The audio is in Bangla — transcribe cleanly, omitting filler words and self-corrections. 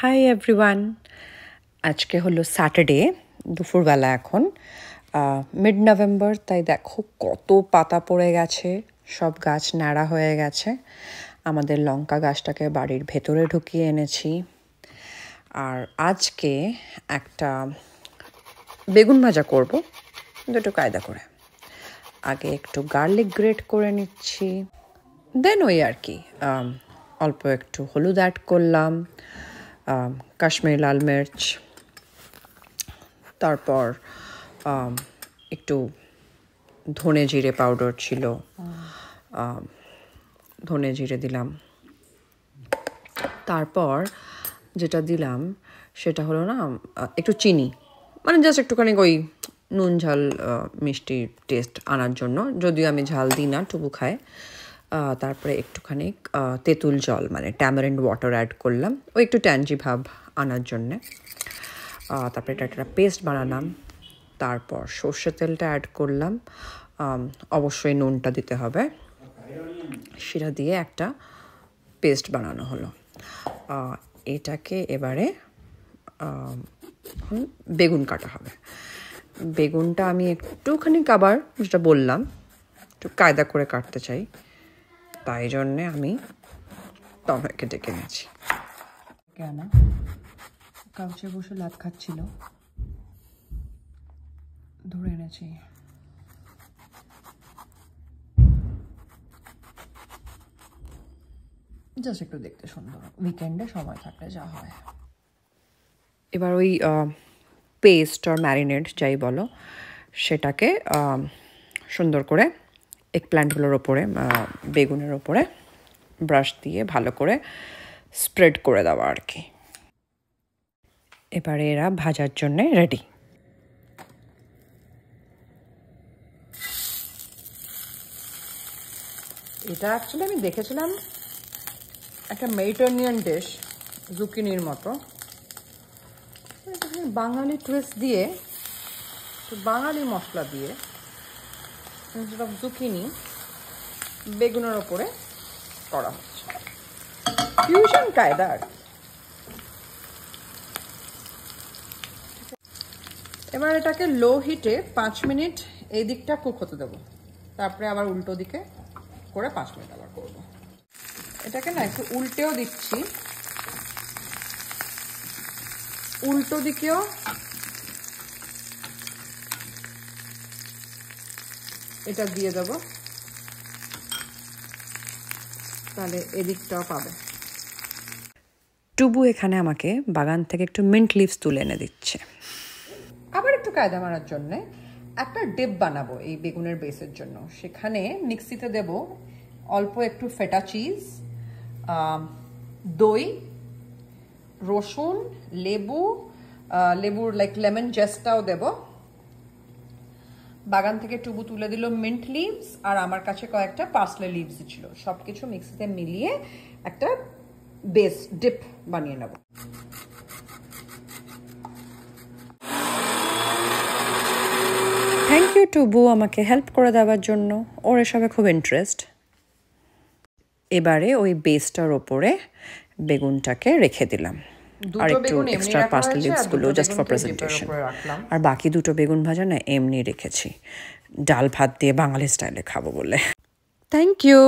হাই এভরিওয়ান, আজকে হলো স্যাটারডে দুপুরবেলা। এখন মিড নভেম্বর, তাই দেখো কত পাতা পড়ে গেছে, সব গাছ ন্যাড়া হয়ে গেছে। আমাদের লঙ্কা গাছটাকে বাড়ির ভেতরে ঢুকিয়ে এনেছি। আর আজকে একটা বেগুন ভাজা করব, দুটো কায়দা করে। আগে একটু গার্লিক গ্রেট করে নিচ্ছি, দেন ওই আর কি অল্প একটু হলুদ অ্যাড করলাম, কাশ্মীরি লাল মির্চ, তারপর একটু ধনে জিরে পাউডার ছিল, ধনে জিরে দিলাম। তারপর যেটা দিলাম সেটা হলো না একটু চিনি, মানে জাস্ট একটুখানি ওই নুন ঝাল মিষ্টি টেস্ট আনার জন্য, যদিও আমি ঝাল দিই না, টুকু খায়। তারপরে একটুখানি তেঁতুল জল মানে ট্যামারিন্ড ওয়াটার অ্যাড করলাম, ওই একটু ট্যাঞ্জি ভাব আনার জন্যে। তারপরে এটা একটা পেস্ট বানালাম। তারপর সর্ষে তেলটা অ্যাড করলাম, অবশ্যই নুনটা দিতে হবে। সেটা দিয়ে একটা পেস্ট বানানো হলো। এটাকে এবারে বেগুন কাটা হবে। বেগুনটা আমি একটুখানি আবার যেটা বললাম একটু কায়দা করে কাটতে চাই, তাই জন্যে আমি টমেটোকে ডেকে নিয়েছি। কেন কাউচে বসে লাত খাচ্ছিল, ধরে এনেছি। জাস্ট একটু দেখতে সুন্দর, উইকেন্ডে সময় থাকলে যা হয়। এবার ওই পেস্ট আর ম্যারিনেড যাই বলো, সেটাকে সুন্দর করে এগ প্ল্যান্টগুলোর ওপরে, বেগুনের ওপরে ব্রাশ দিয়ে ভালো করে স্প্রেড করে দেওয়া আর কি। এবারে এরা ভাজার জন্যে রেডি। এটা অ্যাকচুয়ালি আমি দেখেছিলাম একটা মেডিটেরিয়ান ডিশ, জুকিনির মতো। বাঙালি টুইস্ট দিয়ে, বাঙালি মশলা দিয়ে ইনস্টেড অফ জুকিনি বেগুনের ওপরে করা হচ্ছে, ফিউশন কায়দা আর কি। এবার এটাকে লো হিটে 5 মিনিট এই দিকটা কুক হতে দেবো, তারপরে আবার উল্টো দিকে করে 5 মিনিট আবার করবো। এটাকে না একটু উল্টেও দিচ্ছি, উল্টো দিকেও এটা দিয়ে দেবো, তাহলে এদিকটাও পাবে। টুবু এখানে আমাকে বাগান থেকে একটু মিন্ট লিভস তুলে এনে দিচ্ছে। আবার একটু কায়দা মারার জন্যে একটা ডিপ বানাবো এই বেগুনের বেসের জন্য। সেখানে মিক্সিতে দেব অল্প একটু ফেটা চিজ, দই, রসুন, লেবুর লাইক লেমন জেসটাও দেব। বাগান থেকে টুবু তুলে দিল মিন্ট লিভস, আর আমার কাছে কয়েকটা পার্সলে লিভস ছিল। সবকিছু মিক্সিতে মিলিয়ে একটা বেস ডিপ বানিয়ে নেব। থ্যাংক ইউ টুবু আমাকে হেল্প করে দেওয়ার জন্য, ওর এসবে খুব ইন্টারেস্ট। এবারে ওই বেসটার ওপরে বেগুনটাকে রেখে দিলাম, আর একটু এক্সট্রা পার্সলে লিভসগুলো জাস্ট ফর প্রেজেন্টেশন। আর বাকি দুটো বেগুন ভাজা না এমনি রেখেছি, ডাল ভাত দিয়ে বাঙালি স্টাইলে খাবো বলে। Thank you.